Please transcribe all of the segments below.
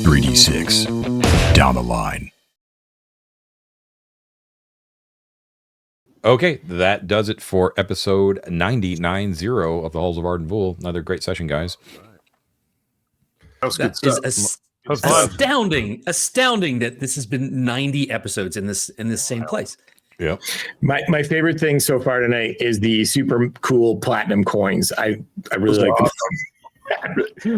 3d6 down the line. Okay, that does it for episode 90 of the Halls of Arden Vool. Another great session, guys. That was good stuff. Astounding that this has been 90 episodes in this same place. Yep. My favorite thing so far tonight is the super cool platinum coins. I really like them.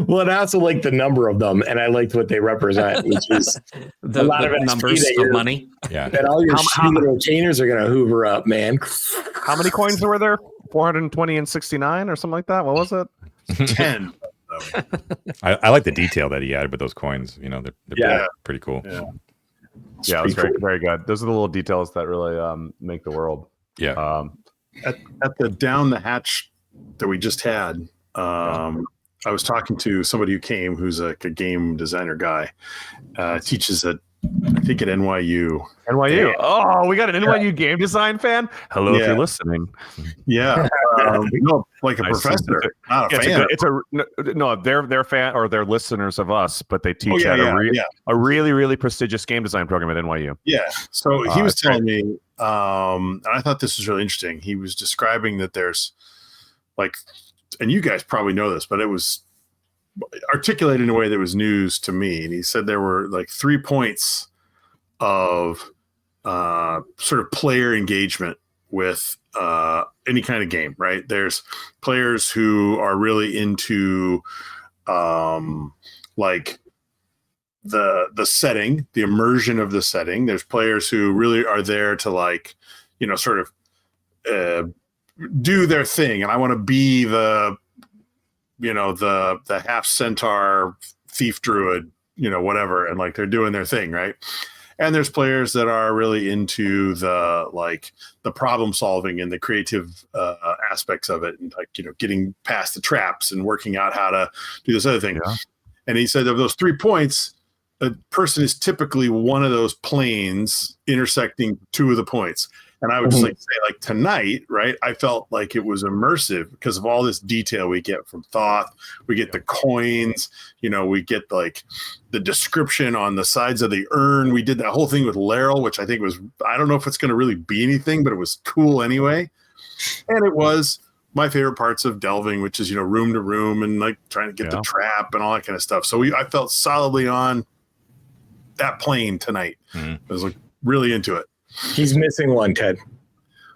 Well, and I also like the number of them, and I liked what they represent, which is the a lot of numbers of money. Yeah. That all your shitty little chainers are going to hoover up, man. How many coins were there? 420 and 69 or something like that? What was it? 10. I like the detail that he added with those coins. You know, they're pretty cool. Yeah, it was very, very good. Those are the little details that really make the world. Yeah. At the down the hatch that we just had, I was talking to somebody who came, who's a game designer guy, teaches at, I think at NYU. NYU. Oh, we got an NYU game design fan. Hello, if you're listening. Yeah. No, like a professor, not a fan. They're fan or they're listeners of us, but they teach at a really, really prestigious game design program at NYU. Yeah. So he was telling me, and I thought this was really interesting. He was describing that there's like, and you guys probably know this, but it was articulated in a way that was news to me. And he said there were like 3 points of sort of player engagement with any kind of game, right? There's players who are really into like the setting, the immersion of the setting. There's players who really are there to like, you know, sort of do their thing, and I want to be the half centaur thief druid, you know, whatever, and like they're doing their thing, right? And there's players that are really into the problem solving and the creative aspects of it, and like, you know, getting past the traps and working out how to do this other thing. Yeah. And he said of those 3 points, a person is typically one of those planes intersecting 2 of the points. And I would just like to say, like tonight, right? I felt like it was immersive because of all this detail we get from Thoth. We get the coins, you know, we get like the description on the sides of the urn. We did that whole thing with Laryl, which I think was, I don't know if it's going to really be anything, but it was cool anyway. And it was my favorite parts of delving, which is, you know, room to room and like trying to get the trap and all that kind of stuff. So I felt solidly on that plane tonight. I was like really into it. He's missing one, Ted.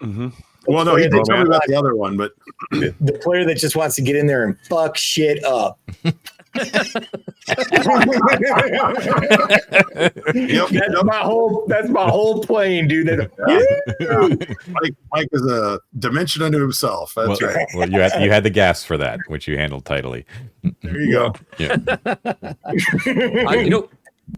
Mm-hmm. Well, no, he did tell me about the other one, but the player that just wants to get in there and fuck shit up. That's my whole plane, dude. Mike is a dimension unto himself. That's right. Well, you had the gas for that, which you handled tidily. There you go. Yeah. You know,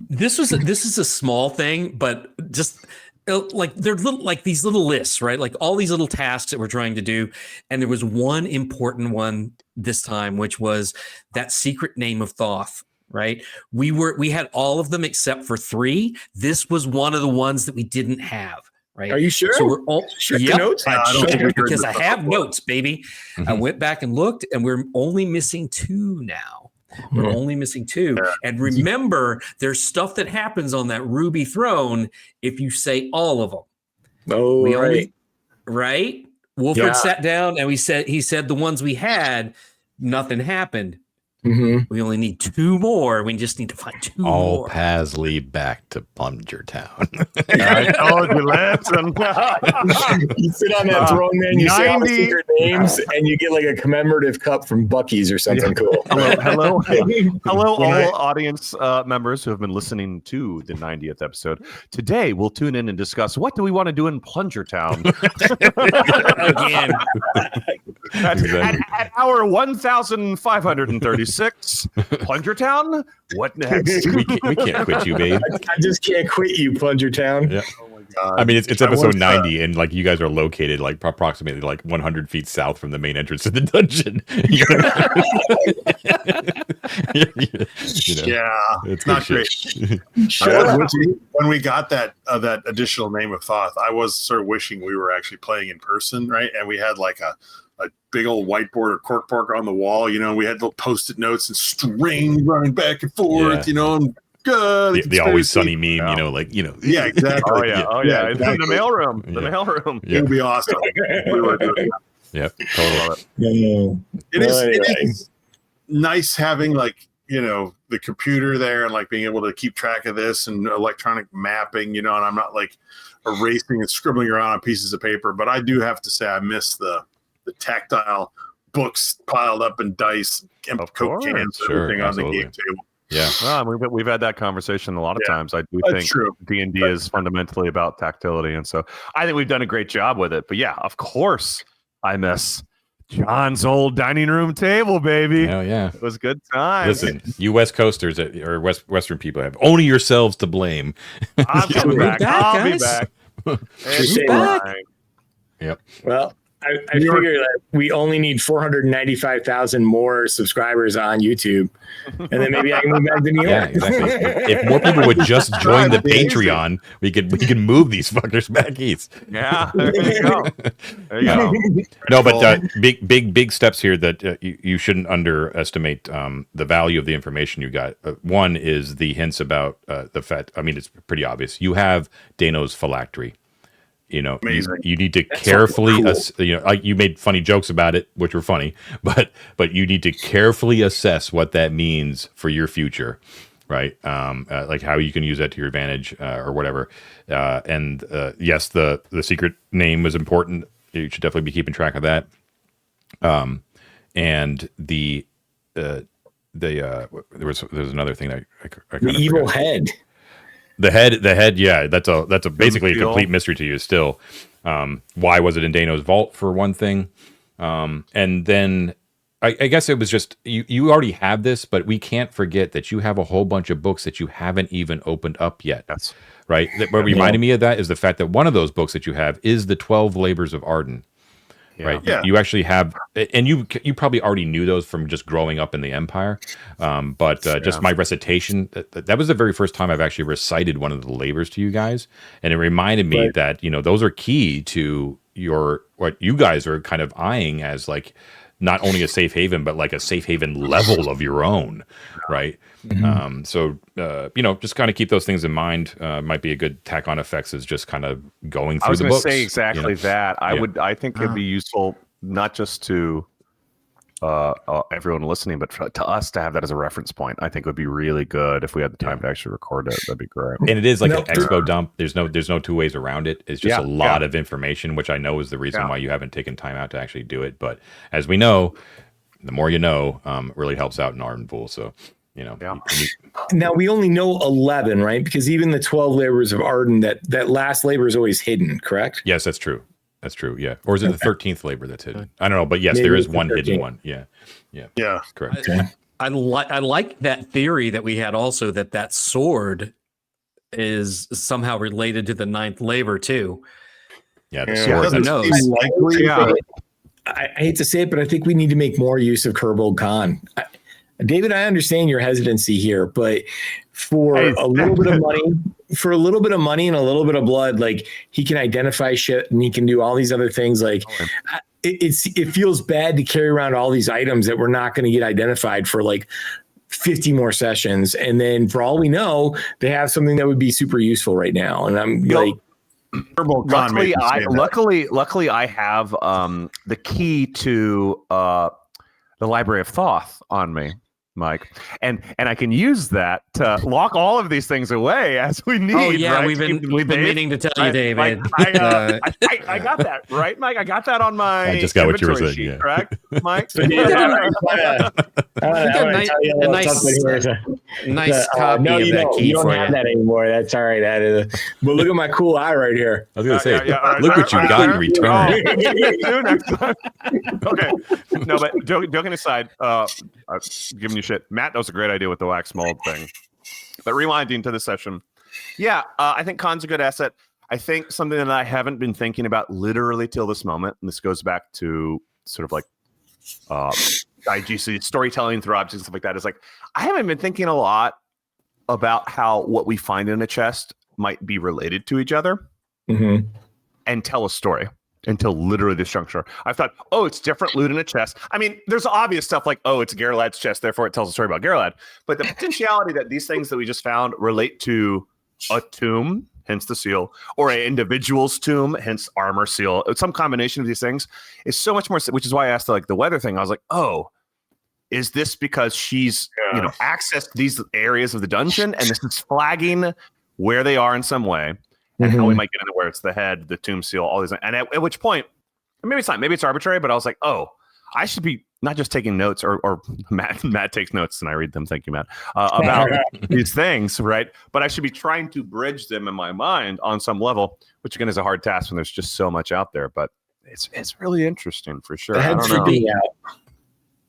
this is a small thing, but just like they're little, like these little lists, right? Like all these little tasks that we're trying to do. And there was one important one this time, which was that secret name of Thoth, right? We had all of them except for 3. This was one of the ones that we didn't have, right? Are you sure? So we're all notes? because I have notes, baby. Mm-hmm. I went back and looked, and we're only missing 2 now. We're only missing 2. And remember, there's stuff that happens on that ruby throne if you say all of them. Oh, right? Wolford sat down and he said the ones we had, nothing happened. Mm-hmm. We only need 2 more. We just need to find 2 more. All paths lead back to Plunger Town. I told you, listen. You sit on that throne, man. You say all the secret names, and you get like a commemorative cup from Buc-ee's or something cool. Hello, all audience members who have been listening to the 90th episode. Today, we'll tune in and discuss what do we want to do in Plunger Town again. At hour 1,536. Plunger Town? What next? we can't quit you, babe. I just can't quit you, Plunger Town. Yeah. Oh my God. I mean, it's episode 90, and like you guys are located like approximately like 100 feet south from the main entrance to the dungeon. It's not great. When we got that additional name of Thoth, I was sort of wishing we were actually playing in person, right? And we had like a big old whiteboard or corkboard on the wall, you know, we had little post-it notes and string running back and forth, you know, and the Always Sunny meme, Yeah. Yeah, exactly. Oh yeah, Yeah, It's exactly. in the mailroom. The Yeah. mailroom. Yeah. It would be awesome. We would do it. Yep, I totally. love it. It Anyway. is nice having like, the computer there and like being able to keep track of this and electronic mapping, and I'm not like erasing and scribbling around on pieces of paper. But I do have to say I miss the tactile books piled up in dice and Of Coke course. cans, Sure, everything on absolutely. the game table. Yeah. Well, we've had that conversation a lot of Yeah, times. I do that's think true. D&D is fundamentally about tactility, and so I think we've done a great job with it. But yeah, of course, I miss John's old dining room table, baby. Hell yeah. It was good times. Listen, you West Coasters or Western people have only yourselves to blame. I'm coming We're back. back, I'll be guys. back. It's It's back. fine. Well, I figure that we only need 495,000 more subscribers on YouTube, and then maybe I can move back to New Yeah, York. exactly. If more people would just join the Patreon, we could move these fuckers back east. Yeah, there you go. There you go. No, but big steps here that you shouldn't underestimate the value of the information you got. One is the hints about the fat. I mean, it's pretty obvious. You have Dano's phylactery. Amazing. You need to That's carefully, cool. you made funny jokes about it, which were funny, but you need to carefully assess what that means for your future, right? Like how you can use that to your advantage or whatever. And yes, the secret name is important. You should definitely be keeping track of that. And there's another thing I The evil head. The head, yeah, that's a basically a Feel. complete mystery to you still. Why was it in Dano's vault for one thing? And then I guess it was just you already have this, but we can't forget that you have a whole bunch of books that you haven't even opened up yet. Yes. Right? What reminded me of that is the fact that one of those books that you have is the 12 Labors of Arden. Yeah. Right. Yeah. You actually have, and you probably already knew those from just growing up in the Empire. But just my recitation, that was the very first time I've actually recited one of the labors to you guys. And it reminded me that, those are key to what you guys are kind of eyeing as like not only a safe haven, but like a safe haven level of your own. Right. Mm-hmm. So, just kind of keep those things in mind. Might be a good tack on effects is just kind of going through I was the going to books. say exactly that. I think it'd be useful not just to everyone listening, but to us to have that as a reference point. I think would be really good if we had the time to actually record it. That'd be great. And it is like No, an expo dump. There's no two ways around it. It's just a lot of information, which I know is the reason why you haven't taken time out to actually do it. But as we know, the more you know, really helps out in Arden Pool. So, Now we only know 11, right? Because even the 12 labors of Arden, that last labor is always hidden, correct? yes, that's true. That's true. Yeah. Or is it the 13th labor that's hidden? I don't know, but yes, Maybe there is it's the one hidden 13th. one. Yeah. Yeah. Correct. I like that theory that we had also that sword is somehow related to the 9th labor too. Yeah. The Yeah, sword. doesn't That's, knows? seem likely, Yeah. I hate to say it, but I think we need to make more use of Kerbold Khan. David, I understand your hesitancy here, but for a little bit of money and a little bit of blood, like he can identify shit and he can do all these other things. Like it feels bad to carry around all these items that we're not going to get identified for like 50 more sessions. And then for all we know, they have something that would be super useful right now. And I'm like, Luckily, I have the key to the Library of Thoth on me, Mike, and I can use that to lock all of these things away as we need. Oh yeah, right? we've been meaning to tell you, David. I got that right, Mike. I got that on my. I just got what you were inventory saying, sheet, yeah. correct, Mike? Nice copy no, of you that don't. key You don't for have you. that anymore. That's all right. That is, but look at my cool eye right here. I was going to say, all right, look what you got in return. Do next time. Okay, no, but joking aside, I'm giving you shit. Matt knows a great idea with the wax mold thing. But rewinding to the session, I think Khan's a good asset. I think something that I haven't been thinking about literally till this moment, and this goes back to sort of like IGC storytelling through objects and stuff like that, is like I haven't been thinking a lot about how what we find in a chest might be related to each other and tell a story. until literally this juncture. I thought, oh, it's different loot in a chest. I mean, there's obvious stuff like, oh, it's Gerlad's chest, therefore it tells a story about Gerlad. But the potentiality that these things that we just found relate to a tomb, hence the seal, or an individual's tomb, hence armor seal, some combination of these things is so much more, which is why I asked like the weather thing. I was like, oh, is this because she's, accessed these areas of the dungeon and this is flagging where they are in some way? And how we might get into where it's the head, the tomb seal, all these. And at which point, maybe it's not, maybe it's arbitrary, but I was like, oh, I should be not just taking notes, or Matt takes notes and I read them. Thank you, Matt, about these things, right? But I should be trying to bridge them in my mind on some level, which again is a hard task when there's just so much out there. But it's really interesting for sure.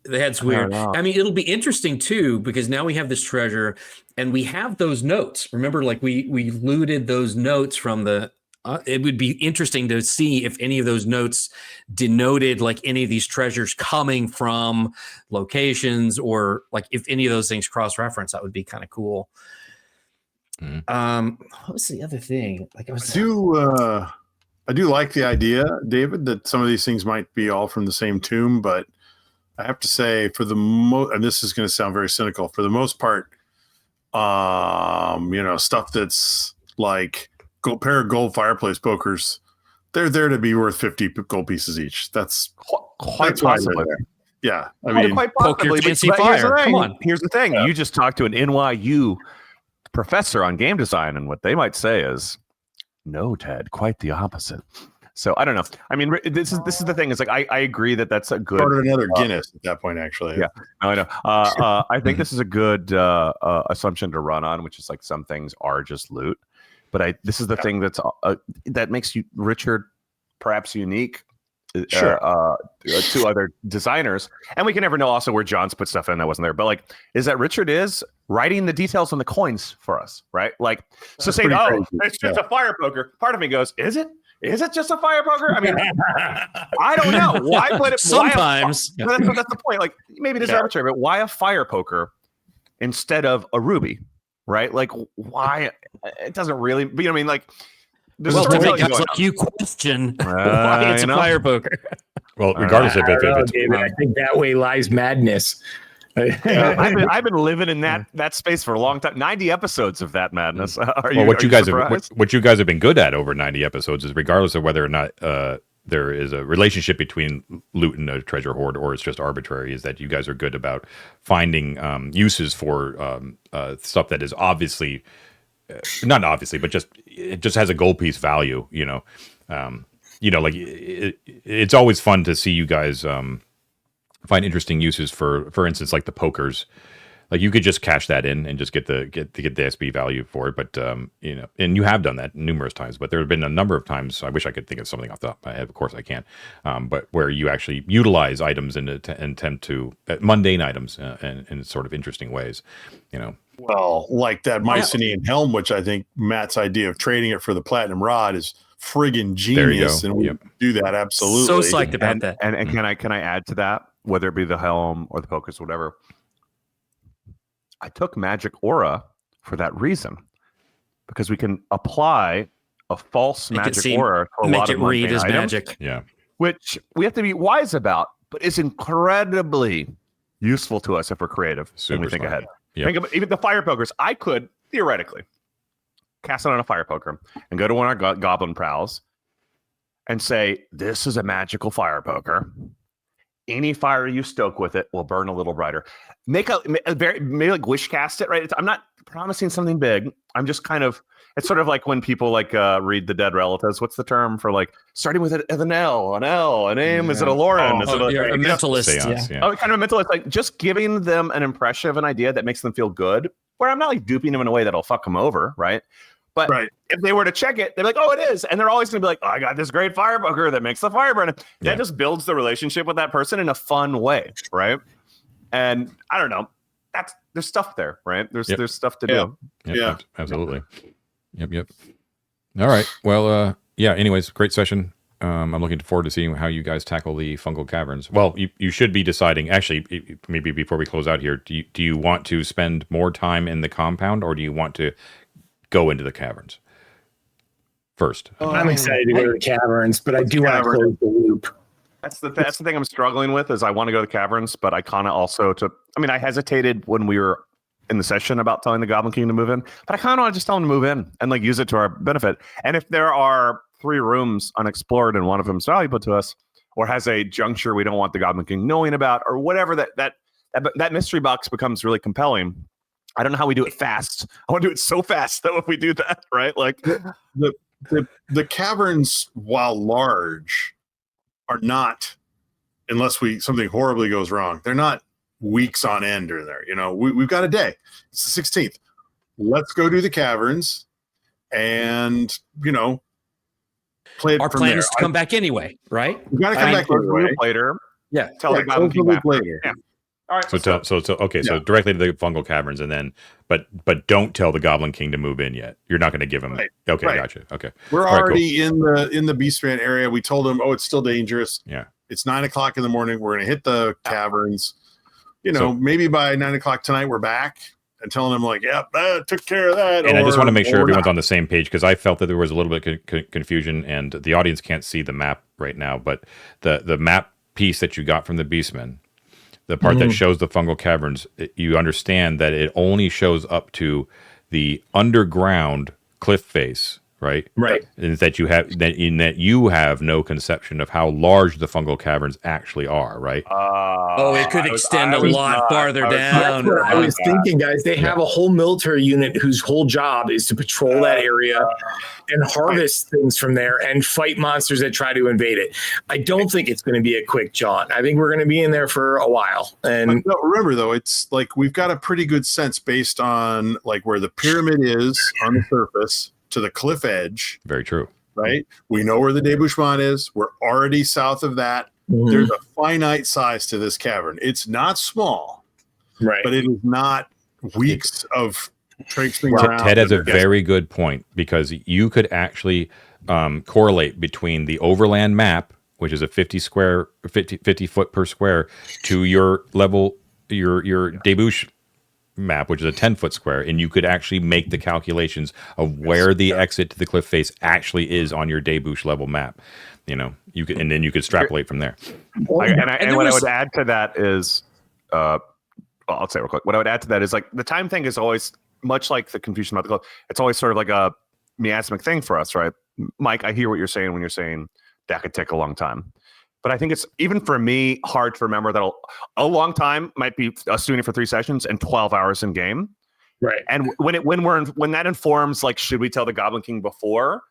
The head's weird. I mean, it'll be interesting too, because now we have this treasure and we have those notes. Remember, like we looted those notes from the, it would be interesting to see if any of those notes denoted like any of these treasures coming from locations, or like if any of those things cross-reference. That would be kind of cool. What was the other thing? Like I do like the idea, David, that some of these things might be all from the same tomb, but I have to say, for the most, and this is going to sound very cynical, for the most part, stuff that's like pair of gold fireplace pokers, they're there to be worth 50 gold pieces each. That's quite possibly. Yeah, I mean, quite possibly. Fancy fire. Come on. Here's the thing: you just talked to an NYU professor on game design, and what they might say is, "No, Ted, quite the opposite." So I don't know. I mean, this is the thing. It's like I agree that's a good. Order another Guinness at that point, actually. Yeah, I know. I think this is a good assumption to run on, which is like some things are just loot. But this is the thing that makes you Richard perhaps unique, to other designers, and we can never know also where John's put stuff in that wasn't there. But like, is that Richard is writing the details on the coins for us, right? Like, so saying, oh, it's just a fire poker. Part of me goes, is it? Is it just a fire poker? I mean, I don't know. Why would it? Sometimes. That's the point. Like, maybe it is arbitrary, but why a fire poker instead of a ruby, right? Like, why? It doesn't really, you know what I mean? Like, well, to make us like you question why it's a fire poker. Well, regardless of if it's... David, I think that way lies madness. I've been living in that space for a long time. 90 episodes of that madness. What you guys have been good at over 90 episodes is, regardless of whether or not there is a relationship between loot and a treasure hoard, or it's just arbitrary, is that you guys are good about finding uses for stuff that is obviously not obviously, but it just has a gold piece value. Like it's always fun to see you guys find interesting uses for instance, like the pokers. Like you could just cash that in and just get the SB value for it, but and you have done that numerous times. But there have been a number of times. I wish I could think of something off the top of my head. Of course I can't. But where you actually utilize items and attempt to mundane items in sort of interesting ways. Well, like that Mycenaean helm, which I think Matt's idea of trading it for the platinum rod is friggin' genius, and we do that absolutely. So psyched about that. And can I add to that, whether it be the helm or the pokers or whatever? I took magic aura for that reason, because we can apply a false magic aura to a lot of read as items, magic. Yeah, which we have to be wise about, but it's incredibly useful to us if we're creative and we think ahead. Yep. Think about even the fire pokers. I could theoretically cast it on a fire poker and go to one of our goblin prowls and say, "This is a magical fire poker. Any fire you stoke with it will burn a little brighter." Maybe like wish cast it, right? I'm not promising something big. I'm just kind of, it's sort of like when people like read the dead relatives. What's the term for like starting with an L, an aim? Is it a Lauren? Is it a mentalist? Seance, Oh, kind of a mentalist. Like just giving them an impression of an idea that makes them feel good, where I'm not like duping them in a way that'll fuck them over, right? But if they were to check it, they're like, "Oh, it is," and they're always going to be like, "Oh, I got this great fire poker that makes the fire burn." That just builds the relationship with that person in a fun way, right? And I don't know, there's stuff there, right? There's stuff to do. Yep, absolutely. Yep. All right. Well, anyways, great session. I'm looking forward to seeing how you guys tackle the fungal caverns. Well, you should be deciding, actually, maybe before we close out here, do you want to spend more time in the compound, or do you want to go into the caverns? first. I'm excited to go to the caverns, but I do want to close the loop. That's the thing I'm struggling with is I want to go to the caverns, but I kind of also I hesitated when we were in the session about telling the Goblin King to move in, but I kind of want to just tell him to move in and like use it to our benefit. And if there are 3 rooms unexplored and one of them is valuable to us, or has a juncture we don't want the Goblin King knowing about, or whatever, that mystery box becomes really compelling. I don't know how we do it fast. I want to do it so fast that if we do that, right? Like the caverns, while large, are not, unless something horribly goes wrong, they're not weeks on end or there. We've got a day. It's the 16th. Let's go do the caverns and, play it. Our plan is to come back anyway, right? We've got to come back anyway. Later. Yeah. Tell the Goblin King later. Yeah. All right. So directly to the fungal caverns, and then, but don't tell the Goblin King to move in yet. You're not going to give him. Right. Okay, Right. Gotcha. Okay, we're already in the Beastman area. We told him, it's still dangerous. Yeah, it's 9:00 in the morning. We're going to hit the caverns. Maybe by 9:00 tonight we're back, and telling him like, took care of that. And I just want to make sure everyone's on the same page, because I felt that there was a little bit of confusion, and the audience can't see the map right now, but the map piece that you got from the Beastman, the part that shows the fungal caverns, you understand that it only shows up to the underground cliff face, right? Right. And that you have no conception of how large the fungal caverns actually are, right? It could extend a lot farther down. I was thinking, guys, they have a whole military unit whose whole job is to patrol that area and harvest things from there and fight monsters that try to invade it. I don't think it's going to be a quick jaunt. I think we're going to be in there for a while. And remember, though, it's like we've got a pretty good sense based on like where the pyramid is on the surface to the cliff edge. Very true. Right? We know where the debouchement is. We're already south of that. There's a finite size to this cavern. It's not small, right? But it is not weeks of traipsing around. Ted has a very good point, because you could actually correlate between the overland map, which is a 50 foot per square, to your level, your debouche map, which is a 10-foot square, and you could actually make the calculations of where the exit to the cliff face actually is on your debouche level map. You could, and then you could extrapolate from there. What I would add to that is, I'll say real quick. What I would add to that is like the time thing is always much like the confusion about the cliff. It's always sort of like a miasmic thing for us, right? Mike, I hear what you're saying when you're saying that could take a long time. But I think it's, even for me, hard to remember that a long time might be us doing it for 3 sessions and 12 hours in game. Right. And when that informs, like, should we tell the Goblin King before?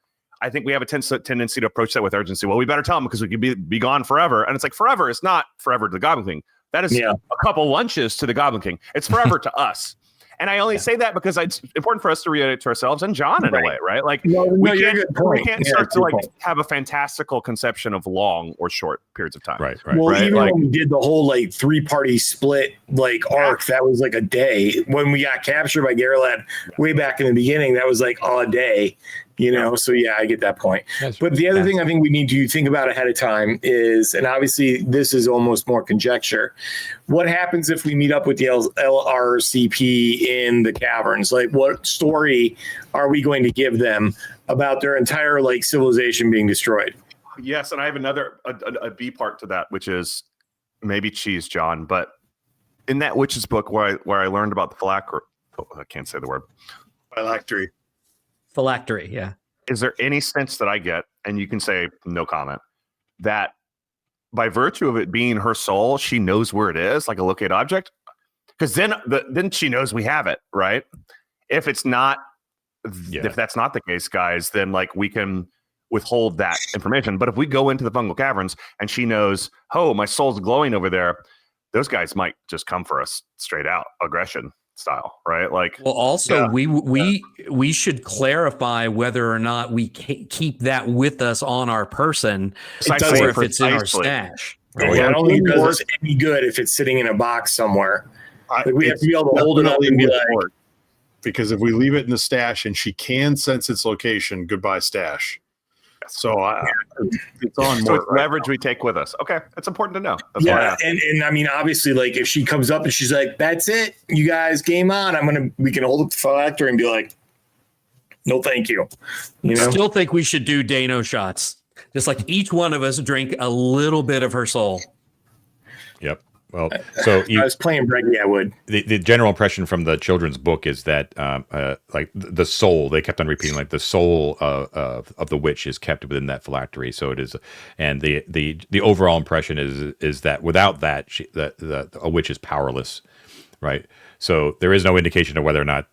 I think we have a tendency to approach that with urgency. Well, we better tell him because we could be gone forever. And it's like, forever is not forever to the Goblin King. That is a couple lunches to the Goblin King. It's forever to us. And I only say that because it's important for us to reiterate to ourselves and John in a way, right? Like we can't start to like have a fantastical conception of long or short periods of time. Right. Well, even when we did the whole like 3-party split arc, that was like a day. When we got captured by Garland way back in the beginning, that was like a day. So I get that point. But the other thing I think we need to think about ahead of time is, and obviously this is almost more conjecture, what happens if we meet up with the LRCP in the caverns? Like, what story are we going to give them about their entire civilization being destroyed? Yes, and I have another a B part to that, which is maybe cheese, John, but in that witch's book where I learned about the I can't say the word. Phylactery, yeah. Is there any sense that I get, and you can say no comment, that by virtue of it being her soul, she knows where it is, like a locate object? Because then she knows we have it, right? If it's not, if that's not the case, guys, then we can withhold that information. But if we go into the fungal caverns and she knows, oh, my soul's glowing over there, those guys might just come for us straight out, aggression style, right? We should clarify whether or not we keep that with us on our person, or if it's in our stash. I don't think it does us any good if it's sitting in a box somewhere. We have to be able to hold it up and be like, because if we leave it in the stash and she can sense its location, goodbye stash. So it's on more. So it's leverage we take with us. Okay, that's important to know. That's and I mean, obviously, if she comes up and she's like, "That's it, you guys, game on," we can hold up the phylactery and be like, No, thank you. You know, Still think we should do Dano shots. Just like each one of us drink a little bit of her soul. Yep. Well, so I was playing Breggy, I would. The general impression from the children's book is that like the soul, they kept on repeating, like the soul of the witch is kept within that phylactery. So it is, and the overall impression is that without that, a witch is powerless, right? So there is no indication of whether or not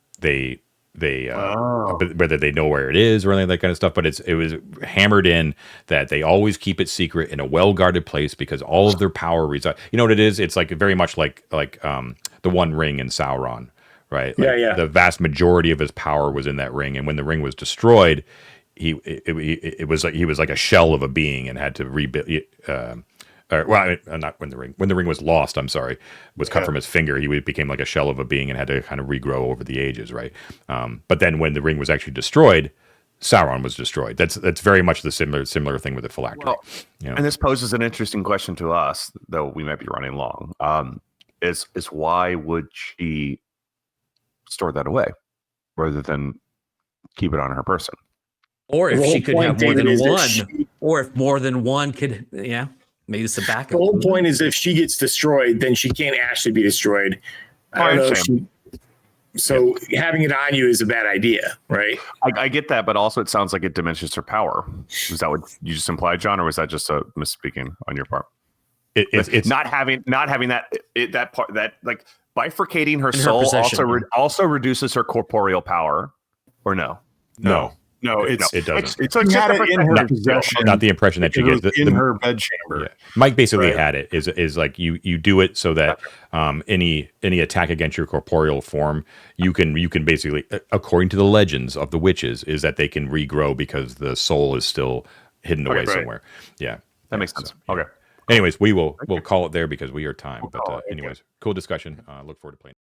whether they know where it is or anything that kind of stuff, but it was hammered in that they always keep it secret in a well-guarded place because all of their power resides. You know what it is? It's like very much like the One Ring in Sauron, right? Like the vast majority of his power was in that ring, and when the ring was destroyed, it was like a shell of a being and had to rebuild. Not when the ring was lost. I'm sorry, was cut from his finger. He became like a shell of a being and had to kind of regrow over the ages, right? But then when the ring was actually destroyed, Sauron was destroyed. That's very much the similar thing with the phylactery. Well, and this poses an interesting question to us, though we might be running long. Is why would she store that away rather than keep it on her person? Or if she could have more than one, or if more than one could, maybe it's a backup. The whole point is if she gets destroyed, then she can't actually be destroyed. I don't know. So having it on you is a bad idea, right? I get that, but also it sounds like it diminishes her power. Was that what you just implied, John, or was that just a misspeaking on your part? It's not having that part, that like bifurcating her soul also reduces her corporeal power, or no? No, it doesn't. It's like in her possession. Not the impression that you get in her bedchamber. Yeah. Mike basically had it. Is like you do it so that any attack against your corporeal form, you can basically, according to the legends of the witches, is that they can regrow because the soul is still hidden away somewhere. Yeah, that makes sense. Okay. Anyways, we'll call it there because we are time. But anyways, cool discussion. Look forward to playing.